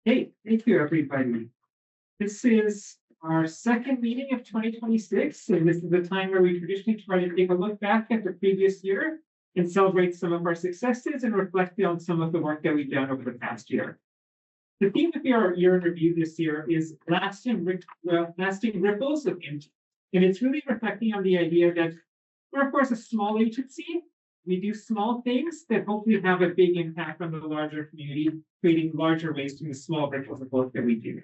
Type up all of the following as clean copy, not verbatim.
Hey, thank you, everybody. This is our second meeting of 2026, and this is the time where we traditionally try to take a look back at the previous year and celebrate some of our successes and reflect on some of the work that we've done over the past year. The theme of our year in review this year is lasting ripples of impact. And it's really reflecting on the idea that we're, of course, a small agency. We do small things that hopefully have a big impact on the larger community, creating larger waste from the small ripples of work that we do.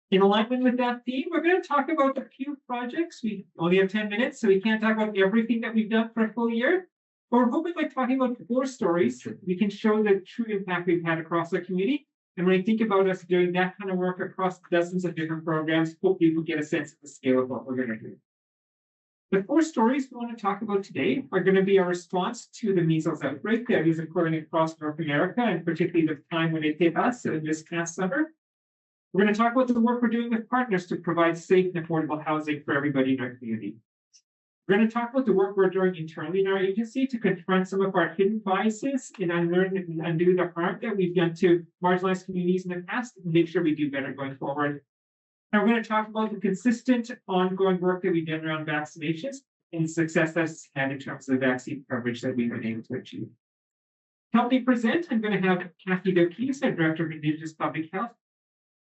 In alignment with that theme, we're going to talk about a few projects. We only have 10 minutes, so we can't talk about everything that we've done for a full year. But we're hoping by talking about 4 stories, we can show the true impact we've had across the community. And when you think about us doing that kind of work across dozens of different programs, hopefully we'll get a sense of the scale of what we're going to do. The 4 stories we want to talk about today are going to be our response to the measles outbreak that is occurring across North America, and particularly the time when it hit us this past summer. We're going to talk about the work we're doing with partners to provide safe and affordable housing for everybody in our community. We're going to talk about the work we're doing internally in our agency to confront some of our hidden biases and unlearn and undo the harm that we've done to marginalized communities in the past and make sure we do better going forward. And we're going to talk about the consistent ongoing work that we've done around vaccinations and the success that's had in terms of the vaccine coverage that we've been able to achieve. To help me present, I'm going to have Kathy Dokies, our Director of Indigenous Public Health,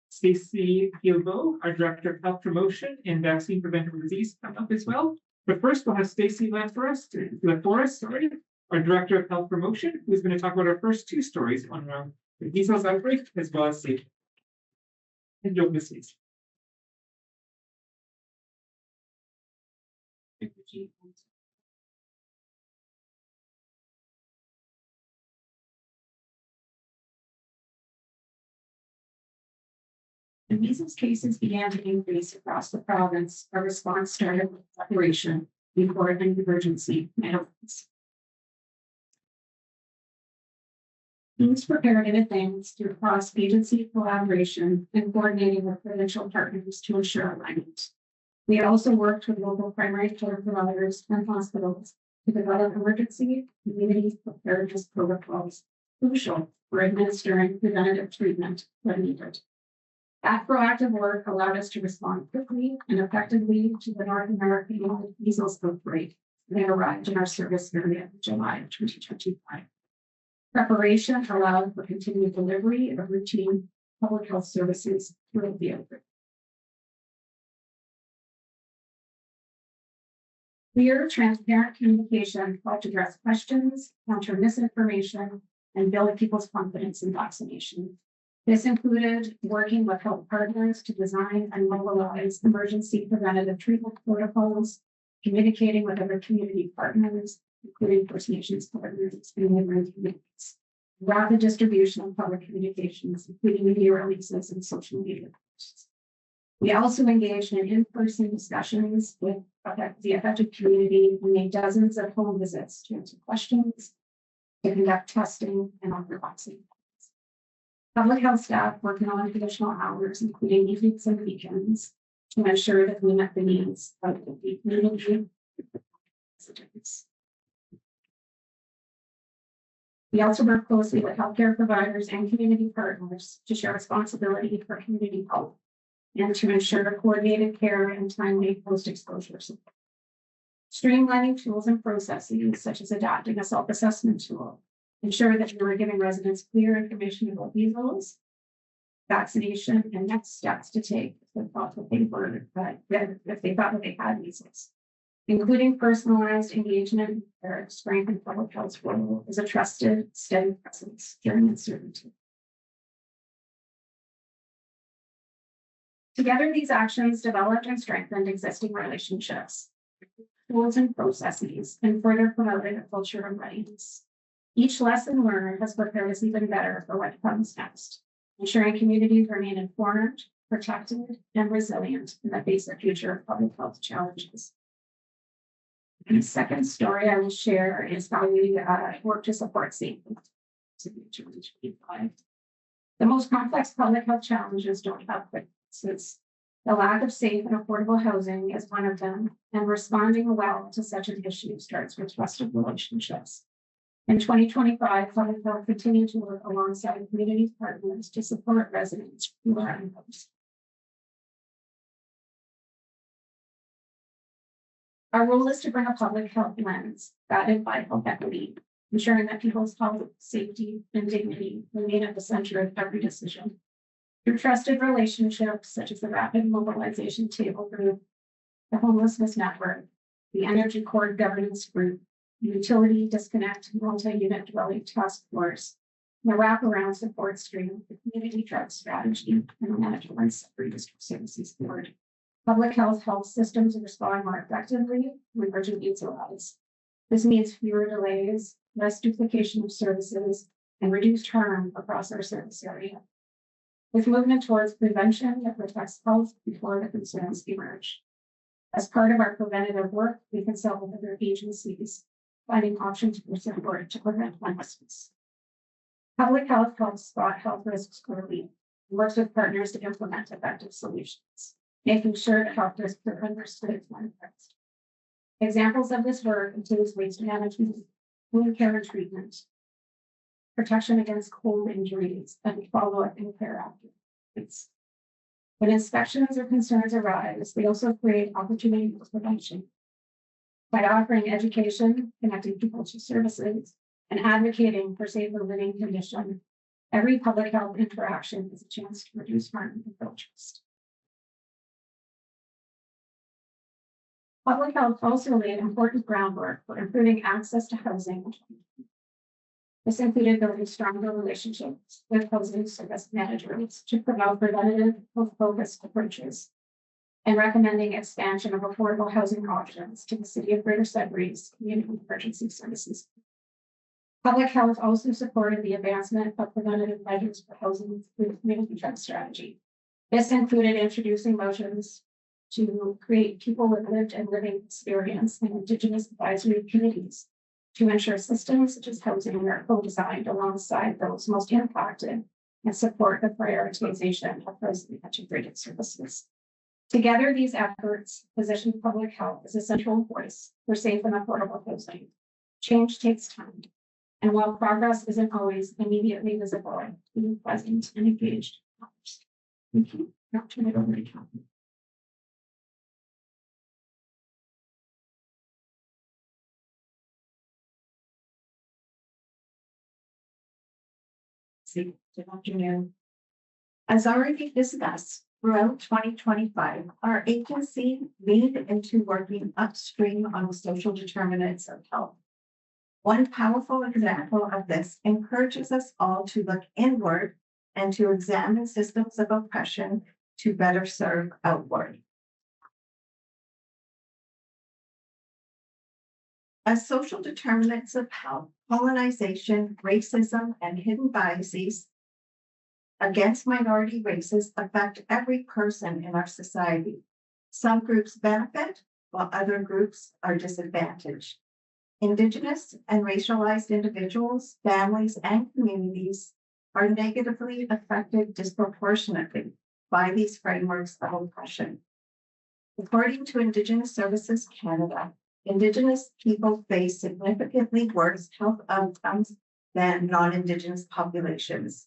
Stacey Guilbeault, our Director of Health Promotion and Vaccine Preventable Disease, come up as well. But first, we'll have Stacey LaForest, our Director of Health Promotion, who's going to talk about our first 2 stories on the measles outbreak as well as safety. And don't miss these. The measles cases began to increase across the province. A response started with preparation before an emergency manifests. Teams prepared in advance through cross-agency collaboration and coordinating with provincial partners to ensure alignment. We also worked with local primary care providers and hospitals to develop emergency community preparedness protocols crucial for administering preventative treatment when needed. That proactive work allowed us to respond quickly and effectively to the North American measles outbreak that arrived in our service area in July of 2025. Preparation allowed for continued delivery of routine public health services throughout the outbreak. Clear, transparent communication helped address questions, counter misinformation, and build people's confidence in vaccination. This included working with health partners to design and mobilize emergency preventative treatment protocols, communicating with other community partners, including First Nations partners and neighboring communities, rapid distribution of public communications, including media releases and social media posts. We also engaged in in-person discussions with the affected community and made dozens of home visits to answer questions, to conduct testing, and offer vaccine. Public health staff worked non-traditional hours, including evenings and weekends, to ensure that we met the needs of the community. We also work closely with healthcare providers and community partners to share responsibility for community health and to ensure coordinated care and timely post-exposure support. Streamlining tools and processes, such as adopting a self-assessment tool, ensure that we were giving residents clear information about measles, vaccination, and next steps to take if they thought that they had measles, including personalized engagement or strengthened public health role as a trusted, steady presence during uncertainty. Together, these actions developed and strengthened existing relationships, tools and processes, and further promoted a culture of readiness. Each lesson learned has prepared us even better for what comes next, ensuring communities remain informed, protected, and resilient in the face of future public health challenges. And the second story I will share is how we work to support safety. The most complex public health challenges don't have quick fixes. The lack of safe and affordable housing is one of them, and responding well to such an issue starts with trusted relationships. In 2025, Public Health continued to work alongside community partners to support residents who are unhoused. Our role is to bring a public health lens guided by health equity, ensuring that people's health, safety, and dignity remain at the center of every decision. Through trusted relationships such as the Rapid Mobilization Table Group, the Homelessness Network, the Energy Corps Governance Group, the Utility Disconnect Multi-Unit Dwelling Task Force, the Wraparound Support Stream, the Community Drug Strategy, and the Management Free District Services Board. Public health systems respond more effectively when urgent needs arise. This means fewer delays, less duplication of services, and reduced harm across our service area. With movement towards prevention that protects health before the concerns emerge. As part of our preventative work, we consult with other agencies, finding options for support to prevent homelessness. Public health helps spot health risks early and works with partners to implement effective solutions, making sure that health risks are understood when addressed. Examples of this work include waste management, wound care and treatment, protection against cold injuries, and follow-up and care afterwards. When inspections or concerns arise, they also create opportunity for prevention. By offering education, connecting people to services, and advocating for safer living conditions, every public health interaction is a chance to reduce harm and build trust. Public health also laid important groundwork for improving access to housing. This included building stronger relationships with housing service managers to promote preventative health-focused approaches and recommending expansion of affordable housing options to the City of Greater Sudbury's community emergency services. Public health also supported the advancement of preventative measures for housing through the community drug strategy. This included introducing motions to create people with lived and living experience in Indigenous advisory committees to ensure systems such as housing are co-designed alongside those most impacted and support the prioritization of those integrated services. Together, these efforts position public health as a central voice for safe and affordable housing. Change takes time, and while progress isn't always immediately visible, being present and engaged helps. Thank you. I'll turn it over to Kathy. Good afternoon. As already discussed, throughout 2025, our agency leaned into working upstream on the social determinants of health. One powerful example of this encourages us all to look inward and to examine systems of oppression to better serve outward. As social determinants of health, colonization, racism, and hidden biases against minority races affect every person in our society. Some groups benefit, while other groups are disadvantaged. Indigenous and racialized individuals, families, and communities are negatively affected disproportionately by these frameworks of oppression. According to Indigenous Services Canada, Indigenous people face significantly worse health outcomes than non-Indigenous populations.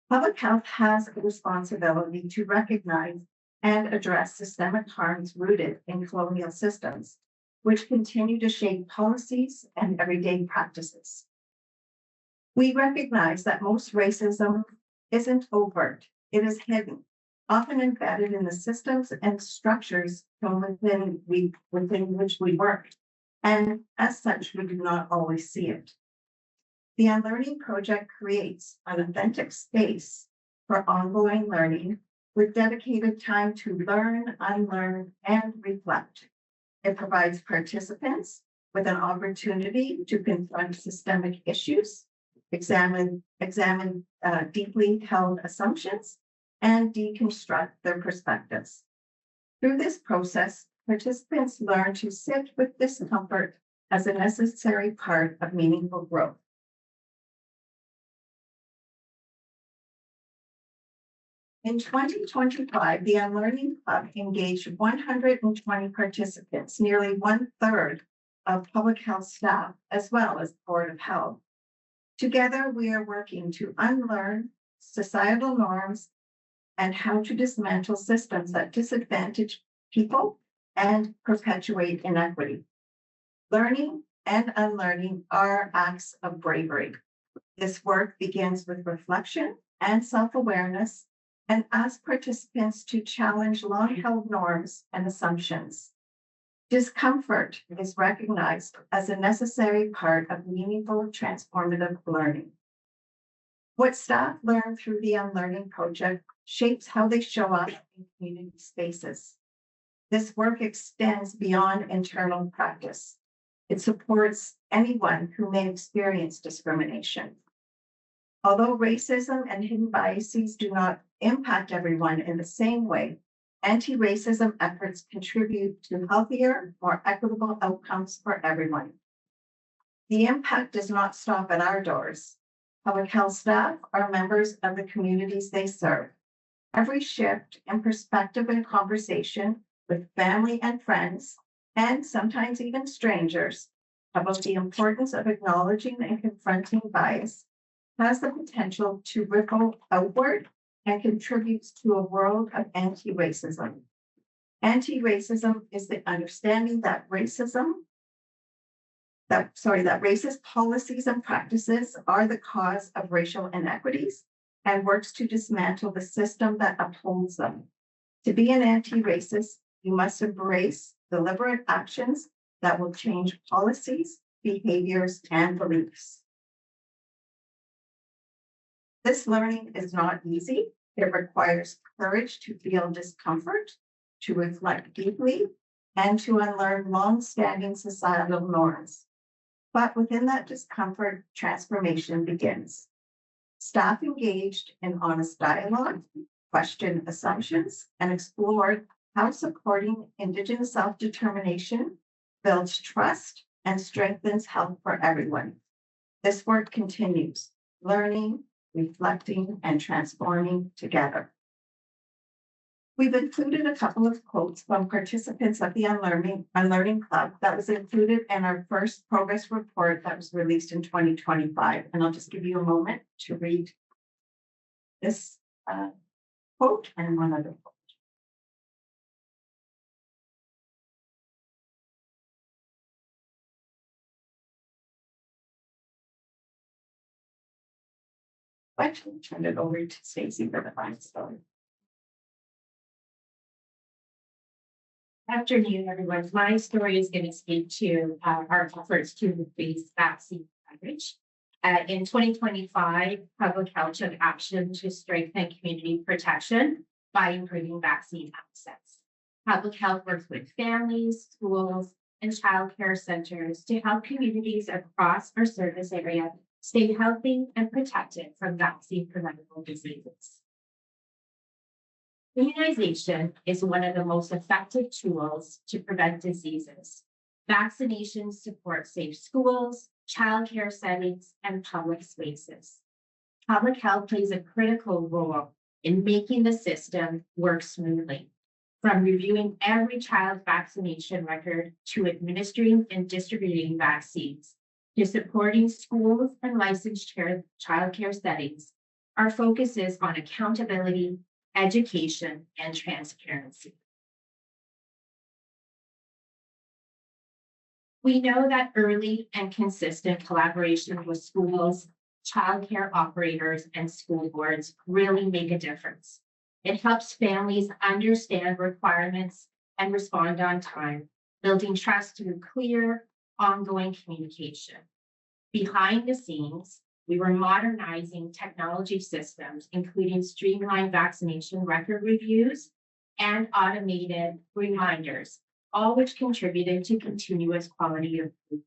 Public health has a responsibility to recognize and address systemic harms rooted in colonial systems, which continue to shape policies and everyday practices. We recognize that most racism isn't overt, it is hidden, often embedded in the systems and structures from within which we work, and as such, we do not always see it. The Unlearning Project creates an authentic space for ongoing learning with dedicated time to learn, unlearn, and reflect. It provides participants with an opportunity to confront systemic issues, examine deeply held assumptions, and deconstruct their perspectives. Through this process, participants learn to sit with discomfort as a necessary part of meaningful growth. In 2025, the Unlearning Club engaged 120 participants, nearly 1/3 of public health staff, as well as the Board of Health. Together, we are working to unlearn societal norms and how to dismantle systems that disadvantage people and perpetuate inequity. Learning and unlearning are acts of bravery. This work begins with reflection and self-awareness and asks participants to challenge long-held norms and assumptions. Discomfort is recognized as a necessary part of meaningful transformative learning. What staff learn through the Unlearning Project shapes how they show up in community spaces. This work extends beyond internal practice. It supports anyone who may experience discrimination. Although racism and hidden biases do not impact everyone in the same way, anti-racism efforts contribute to healthier, more equitable outcomes for everyone. The impact does not stop at our doors. Public health staff are members of the communities they serve. Every shift in perspective and conversation with family and friends, and sometimes even strangers, about the importance of acknowledging and confronting bias has the potential to ripple outward and contributes to a world of anti-racism. Anti-racism is the understanding that racist policies and practices are the cause of racial inequities and works to dismantle the system that upholds them. To be an anti-racist, you must embrace deliberate actions that will change policies, behaviors, and beliefs. This learning is not easy. It requires courage to feel discomfort, to reflect deeply, and to unlearn long-standing societal norms. But within that discomfort, transformation begins. Staff engaged in honest dialogue, questioned assumptions, and explored how supporting Indigenous self-determination builds trust and strengthens health for everyone. This work continues, learning, reflecting, and transforming together. We've included a couple of quotes from participants of the Unlearning Club that was included in our first progress report that was released in 2025. And I'll just give you a moment to read this quote and one other quote. Actually, turn it over to Stacey for the final story. Afternoon, everyone. My story is going to speak to our efforts to increase vaccine coverage. In 2025, Public Health took action to strengthen community protection by improving vaccine access. Public Health works with families, schools, and child care centers to help communities across our service area stay healthy and protected from vaccine-preventable diseases. Immunization is one of the most effective tools to prevent diseases. Vaccinations support safe schools, childcare settings, and public spaces. Public health plays a critical role in making the system work smoothly, from reviewing every child's vaccination record to administering and distributing vaccines to supporting schools and licensed childcare settings. Our focus is on accountability, education, and transparency. We know that early and consistent collaboration with schools, childcare operators, and school boards really make a difference. It helps families understand requirements and respond on time, building trust through clear, ongoing communication. Behind the scenes, we were modernizing technology systems, including streamlined vaccination record reviews and automated reminders, all which contributed to continuous quality improvement.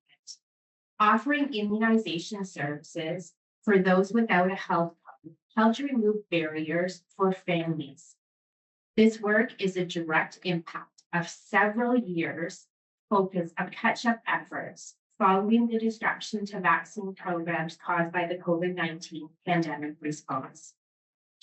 Offering immunization services for those without a health card helped remove barriers for families. This work is a direct impact of several years focus of catch-up efforts following the disruption to vaccine programs caused by the COVID-19 pandemic response.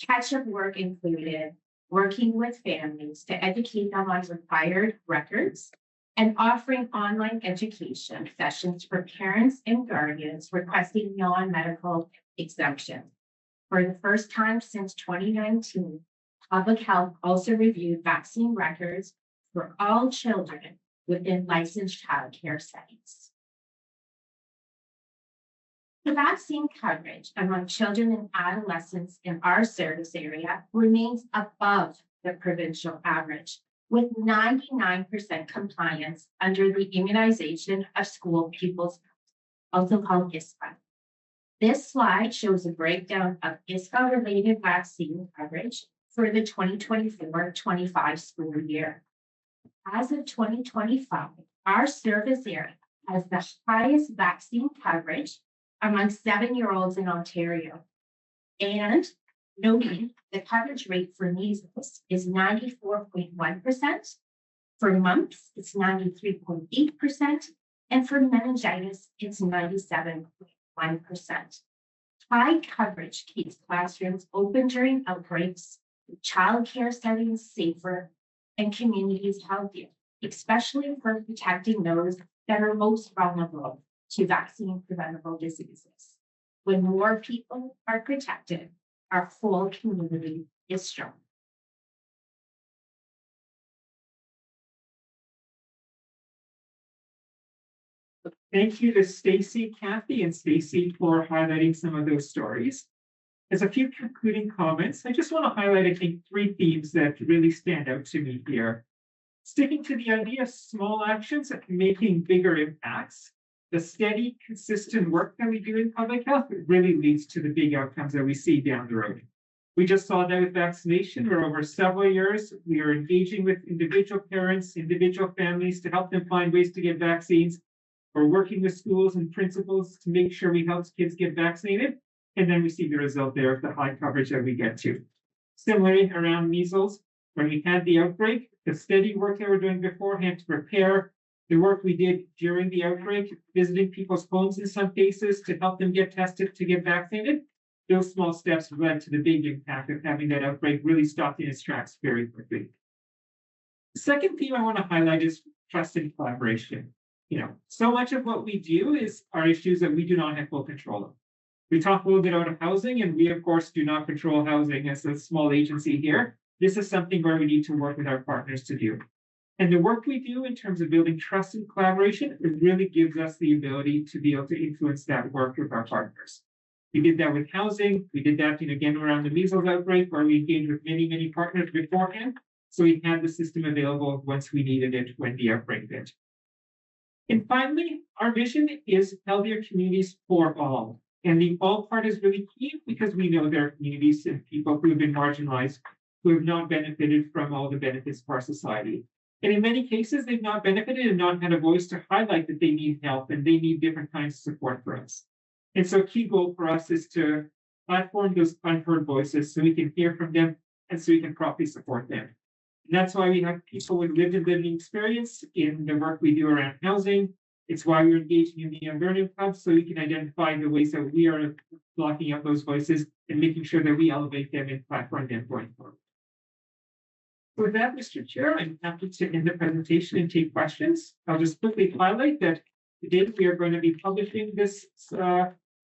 Catch-up work included working with families to educate them on required records, and offering online education sessions for parents and guardians requesting non-medical exemption. For the first time since 2019, Public Health also reviewed vaccine records for all children within licensed childcare settings. The vaccine coverage among children and adolescents in our service area remains above the provincial average, with 99% compliance under the Immunization of School Pupils, also called ISPA. This slide shows a breakdown of ISPA-related vaccine coverage for the 2024-25 school year. As of 2025, our service area has the highest vaccine coverage among 7-year-olds in Ontario. And noting the coverage rate for measles is 94.1%, for mumps, it's 93.8%, and for meningitis, it's 97.1%. High coverage keeps classrooms open during outbreaks, childcare settings safer, and communities healthier, especially for protecting those that are most vulnerable to vaccine preventable diseases. When more people are protected, our whole community is strong. Thank you to Stacy, Kathy, and Stacy for highlighting some of those stories. As a few concluding comments, I just want to highlight, I think, 3 themes that really stand out to me here. Sticking to the idea of small actions making bigger impacts, the steady, consistent work that we do in public health really leads to the big outcomes that we see down the road. We just saw that with vaccination, where over several years, we are engaging with individual parents, individual families to help them find ways to get vaccines. We're working with schools and principals to make sure we help kids get vaccinated. And then we see the result there of the high coverage that we get to. Similarly, around measles, when we had the outbreak, the steady work that we're doing beforehand to prepare, the work we did during the outbreak, visiting people's homes in some cases to help them get tested, to get vaccinated, those small steps led to the big impact of having that outbreak really stopped in its tracks very quickly. The second theme I want to highlight is trust and collaboration. So much of what we do are issues that we do not have full control of. We talk a little bit about housing, and we, of course, do not control housing as a small agency here. This is something where we need to work with our partners to do. And the work we do in terms of building trust and collaboration, it really gives us the ability to be able to influence that work with our partners. We did that with housing. We did that, again, around the measles outbreak, where we engaged with many, many partners beforehand. So we had the system available once we needed it when the outbreak hit. And finally, our vision is healthier communities for all. And the all part is really key because we know there are communities and people who have been marginalized, who have not benefited from all the benefits of our society. And in many cases, they've not benefited and not had a voice to highlight that they need help and they need different kinds of support from us. And so a key goal for us is to platform those unheard voices so we can hear from them and so we can properly support them. And that's why we have people with lived and living experience in the work we do around housing. It's why we're engaging in the Young Learning Club, so we can identify the ways that we are blocking out those voices and making sure that we elevate them and platform them going forward. With that, Mr. Chair, I'm happy to end the presentation and take questions. I'll just quickly highlight that today we are going to be publishing this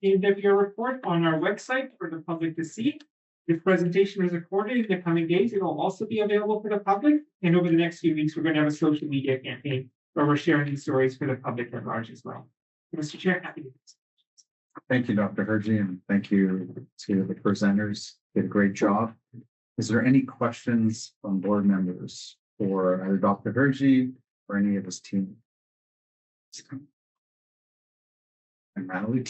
end-of-year report on our website for the public to see. This presentation is recorded in the coming days. It will also be available for the public. And over the next few weeks, we're going to have a social media campaign where we're sharing these stories for the public at large as well. Mr. Chair, happy to do this. Thank you, Dr. Hergy, and thank you to the presenters. Did a great job. Is there any questions from board members for either Dr. Hergy or any of his team? And Natalie?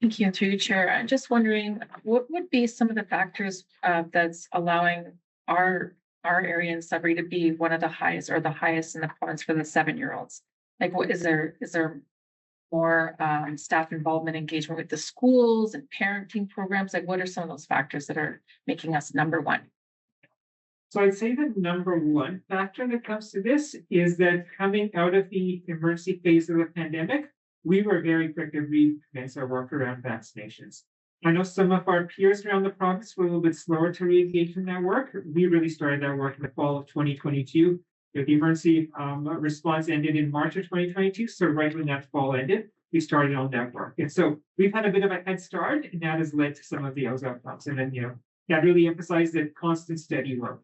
Thank you, through you, Chair. I'm just wondering, what would be some of the factors that's allowing our area in Sudbury to be one of the highest or the highest in the province for the 7-year-olds? Like, what is there more staff involvement, engagement with the schools and parenting programs? Like, what are some of those factors that are making us number one? So I'd say the number one factor that comes to this is that coming out of the emergency phase of the pandemic, we were very quick to recommence our work around vaccinations. I know some of our peers around the province were a little bit slower to re-engage in that work. We really started that work in the fall of 2022. The emergency response ended in March of 2022, so right when that fall ended, we started on that work. And so we've had a bit of a head start, and that has led to some of the outcomes. And then, that really emphasized that constant, steady work.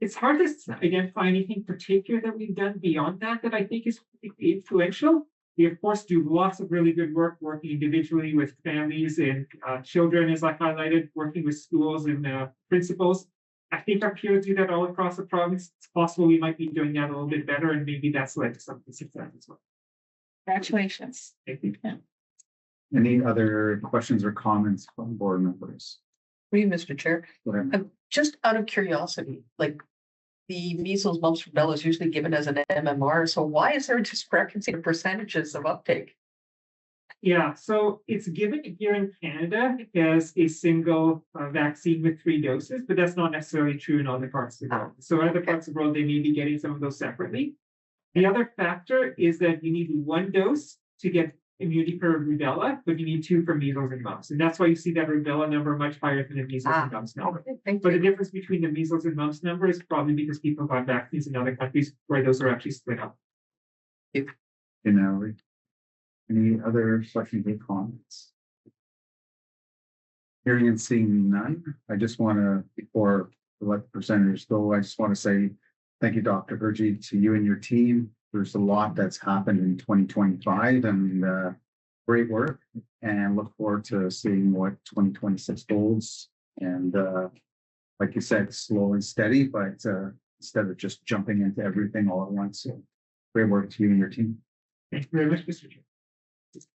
It's hard to identify anything particular that we've done beyond that I think is influential. We, of course, do lots of really good work working individually with families and children, as I highlighted, working with schools and principals. I think our peers do that all across the province. It's possible we might be doing that a little bit better, and maybe that's led to some success as well. Congratulations. Thank you. Any other questions or comments from board members? For you, Mr. Chair, Whatever. just out of curiosity, like the measles, mumps, rubella is usually given as an MMR. So why is there a discrepancy in percentages of uptake? Yeah, so it's given here in Canada as a single vaccine with 3 doses, but that's not necessarily true in other parts of the world. So in other parts of the world, they may be getting some of those separately. The other factor is that you need 1 dose to get immunity for rubella, but you need 2 for measles and mumps. And that's why you see that rubella number much higher than the measles and mumps number. Okay, thank But the you. difference between the measles and mumps number is probably because people got vaccines in other countries where those are actually split up. Any other questions or comments? Hearing and seeing none, I just want to, before we let the presenters go, I just want to say thank you, Dr. Hergy, to you and your team. There's a lot that's happened in 2025 and great work, and look forward to seeing what 2026 holds. And like you said, slow and steady, but instead of just jumping into everything all at once. So great work to you and your team. Thank you very much, Mr. Chair.